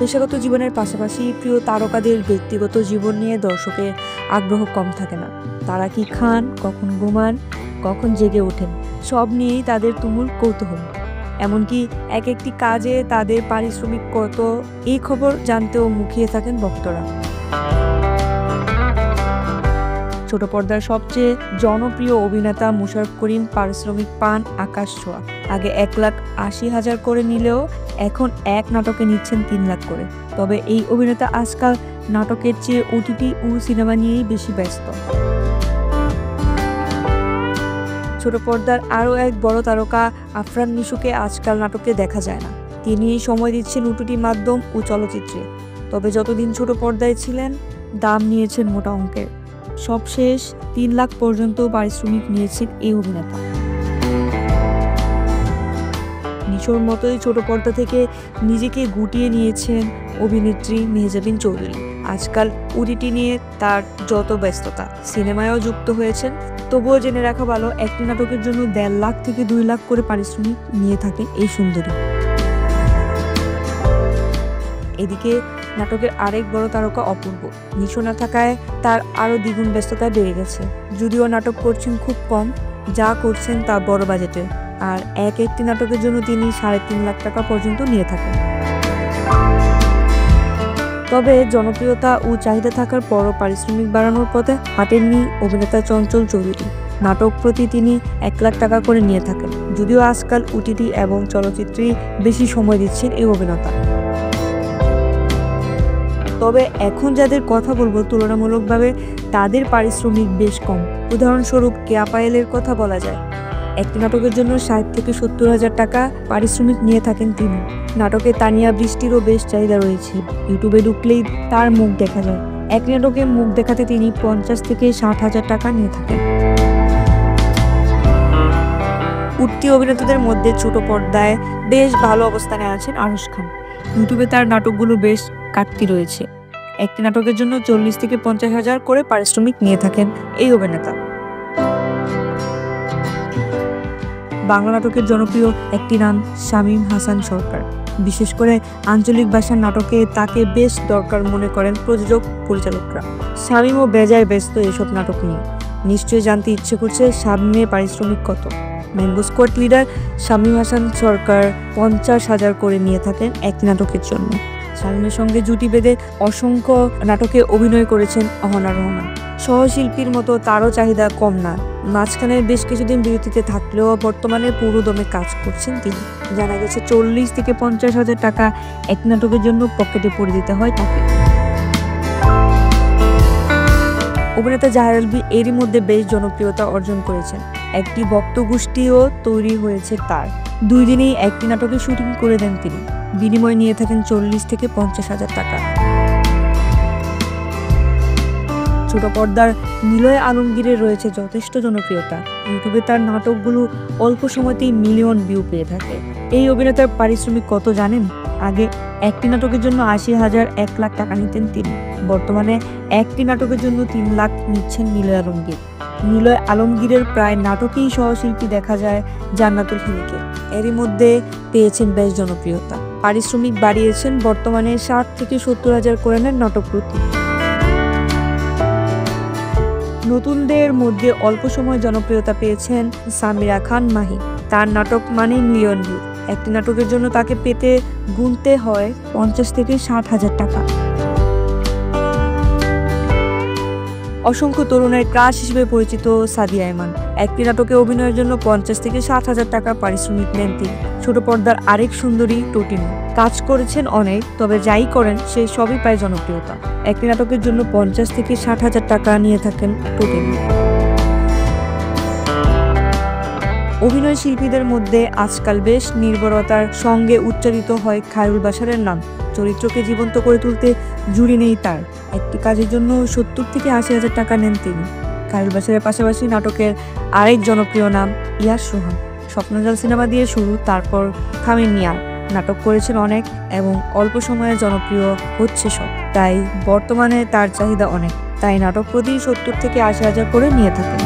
পেশাগত জীবনের পাশাপাশি প্রিয় তারকাদের ব্যক্তিগত জীবন নিয়ে দর্শকের আগ্রহ কম থাকে না। তারা কি খান, কখন ঘুমান, কখন জেগে ওঠেন, সব নিয়েই তাদের তুমুল কৌতূহল। এমনকি এক একটি কাজে তাদের পারিশ্রমিক কত, এই খবর জানতেও মুখিয়ে থাকেন ভক্তরা। ছোট পর্দার সবচেয়ে জনপ্রিয় অভিনেতা মোশাররফ করিম পারিশ্রমিক পান আকাশ ছোঁয়া। আগে 1,80,000 করে নিলেও এখন এক নাটকে নিচ্ছেন 3 লাখ করে। তবে এই অভিনেতা আজকাল নাটকের চেয়ে ওটিটি ও সিনেমা নিয়েই বেশি ব্যস্ত। ছোট পর্দার আরও এক বড় তারকা আফরান নিশুকে আজকাল নাটকে দেখা যায় না। তিনি সময় দিচ্ছেন ওটিটি মাধ্যম ও চলচ্চিত্রে। তবে যতদিন ছোট পর্দায় ছিলেন দাম নিয়েছেন মোটা অঙ্কের। সবশেষ 3 লাখ পর্যন্ত পারিশ্রমিক নিয়েছেন এই অভিনেতা। নিশোর মতোই ছোট পর্দা থেকে নিজেকে গুটিয়ে নিয়েছেন অভিনেত্রী মেহজাবিন চৌধুরী। আজকাল ওটিটি নিয়ে তার যত ব্যস্ততা, সিনেমায়ও যুক্ত হয়েছেন। তবুও জেনে রাখা ভালো, একটি নাটকের জন্য 1.5 লাখ থেকে 2 লাখ করে পারিশ্রমিক নিয়ে থাকেন এই সুন্দরী। এদিকে নাটকের আরেক বড় তারকা অপূর্ব। নিশো না থাকায় তার আরও দ্বিগুণ ব্যস্ততা বেড়ে গেছে। যদিও নাটক করছেন খুব কম, যা করছেন তা বড় বাজেটে। আর একটি নাটকের জন্য তিনি 3.5 লাখ টাকা পর্যন্ত নিয়ে থাকেন। তবে জনপ্রিয়তা ও চাহিদা থাকার পরও পারিশ্রমিক বাড়ানোর পথে হাঁটেননি অভিনেতা চঞ্চল চৌধুরী। নাটক প্রতি তিনি 1 লাখ টাকা করে নিয়ে থাকেন। যদিও আজকাল ওটিটি এবং চলচ্চিত্রেই বেশি সময় দিচ্ছেন এই অভিনেতা। তবে এখন যাদের কথা বলবো তুলনামূলকভাবে তাদের পারিশ্রমিক বেশ কম। উদাহরণস্বরূপ কেয়া পায়েলের কথা বলা যায়। একটি নাটকের জন্য 60 থেকে 70,000 টাকা পারিশ্রমিক নিয়ে থাকেন তিনি। নাটকে তানিয়া বৃষ্টিরও বেশ চাহিদা রয়েছে। ইউটিউবে ঢুকলেই তার মুখ দেখা যায়। এক নাটকে মুখ দেখাতে তিনি 50 থেকে 60,000 টাকা নিয়ে থাকেন। উঠতি অভিনেতাদের মধ্যে ছোট পর্দায় বেশ ভালো অবস্থানে আছেন আরশ খান। ইউটিউবে তার নাটকগুলো বেশ কাটতি রয়েছে। একটি নাটকের জন্য 40 থেকে 50,000 করে পারিশ্রমিক নিয়ে থাকেন এই অভিনেতা। বাংলা নাটকের জনপ্রিয় একটি নাম শামীম হাসান সরকার। বিশেষ করে আঞ্চলিক ভাষার নাটকে তাকে বেশ দরকার মনে করেন প্রযোজক পরিচালকরা। শামীমও বেজায় ব্যস্ত এসব নাটক নিয়ে। নিশ্চয়ই জানতে ইচ্ছে করছে শামীমের পারিশ্রমিক কত। Mango squad leader Shamim Hasan Sarkar 50,000 করে নিয়ে থাকেন একটি নাটকের জন্য। শামীমের সঙ্গে জুটি বেঁধে অসংখ্য নাটকে অভিনয় করেছেন অহনা রহমান। সহশিল্পীর মতো তারও চাহিদা কম না। মাঝখানে বেশ কিছুদিন বিরতিতে থাকলেও বর্তমানে পুরো দমে কাজ করছেন তিনি। জানা গেছে 40 থেকে 50,000 টাকা এক নাটকের জন্য পকেটে পড়ে দিতে হয় তাকে। অভিনেতা জাহের আলভী এরই মধ্যে বেশ জনপ্রিয়তা অর্জন করেছেন। একটি ভক্ত গোষ্ঠীও তৈরি হয়েছে তার। 2 দিনেই একটি নাটকে শুটিং করে দেন তিনি। বিনিময় নিয়ে থাকেন 40 থেকে 50,000 টাকা। ছোট পর্দার নিলয় আলমগীরের রয়েছে যথেষ্ট জনপ্রিয়তা। ইউটিউবে তার নাটকগুলো অল্প সময়তেই মিলিয়ন ভিউ পেয়ে থাকে। এই অভিনেতার পারিশ্রমিক কত জানেন? আগে একটি নাটকের জন্য 80,000 1 লাখ টাকা নিতেন তিনি। বর্তমানে একটি নাটকের জন্য 3 লাখ নিচ্ছেন নিলয় আলমগীর। নিলয় আলমগীরের প্রায় নাটকেই সহশিল্পী দেখা যায় জান্নাতুল হিমিকে। এরই মধ্যে পেয়েছেন বেশ জনপ্রিয়তা। পারিশ্রমিক বাড়িয়েছেন, বর্তমানে 60 থেকে 70,000 করে নেন নাটক প্রতি। নতুনদের মধ্যে অল্প সময় জনপ্রিয়তা পেয়েছেন সামিরা খান মাহি। তার নাটক মানে মিলিয়ন ভিউ। একটি নাটকের জন্য তাকে পেতে গুনতে হয় 50 থেকে 60,000 টাকা। অসংখ্য তরুণের ক্রাশ হিসেবে পরিচিত সাদিয়া ইমান। একটি নাটকে অভিনয়ের জন্য 50 থেকে 60,000 টাকা পারিশ্রমিক নেন তিনি। ছোট পর্দার আরেক সুন্দরী টোটিনি। কাজ করেছেন অনেক, তবে যাই করেন সে সবই পায় জনপ্রিয়তা। একটি নাটকের জন্য 50 থেকে 60,000 টাকা নিয়ে থাকেন টোটিনি। অভিনয় শিল্পীদের মধ্যে আজকাল বেশ নির্ভরতার সঙ্গে উচ্চারিত হয় খায়রুল বাশারের নাম। চরিত্রকে জীবন্ত করে তুলতে জুড়ি নেই তার। একটি কাজের জন্য 70 থেকে 80,000 টাকা নেন তিনি। খায়রুল বাশারের পাশাপাশি নাটকের আরেক জনপ্রিয় নাম ইয়াস রোহান। স্বপ্নজাল সিনেমা দিয়ে শুরু, তারপর খামির মিয়ার। নাটক করেছেন অনেক এবং অল্প সময়ে জনপ্রিয় হচ্ছে সব। তাই বর্তমানে তার চাহিদা অনেক। তাই নাটক প্রতি 70 থেকে 80,000 করে নিয়ে থাকেন।